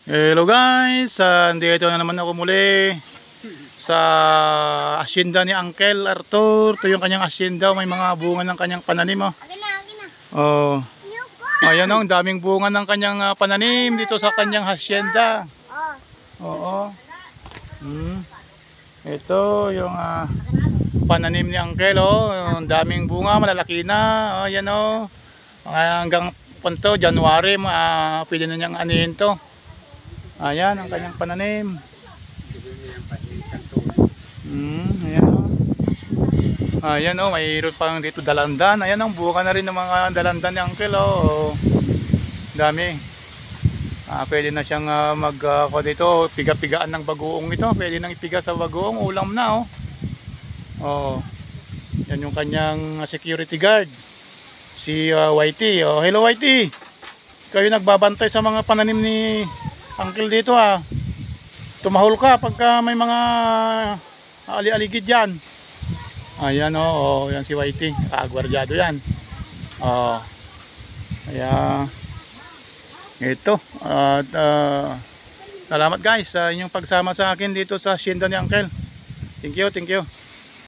Hello guys, andito na naman ako muli sa asyenda ni Uncle Arthur. Ito yung kanyang asyenda, may mga bunga ng kanyang pananim. Akin na. Oh. Ayan ang daming bunga ng kanyang pananim dito sa kanyang asyenda. Oo. Ito yung pananim ni Uncle, ang daming bunga, malalaki na. Ayan hanggang punto January, pwede na niyang anihin to. Ayan ang kanyang pananim. Ayan mayroon pang dito dalandan. Ayan ang buka na rin ng mga dalandan ni Uncle. Dami. Pwede na siyang dito, piga-pigaan ng bagoong ito. Pwede nang ipiga sa bagoong, ulam na Yan yung kanyang security guard. Si Whitey. Hello Whitey. Kayo nagbabantay sa mga pananim ni Uncle dito Tumahol ka pagka may mga ali-aligid yan. Ayan yan si Whitey. Gwardyado yan. Kaya ito. At salamat guys sa inyong pagsama sa akin dito sa asyenda ni Uncle. Thank you.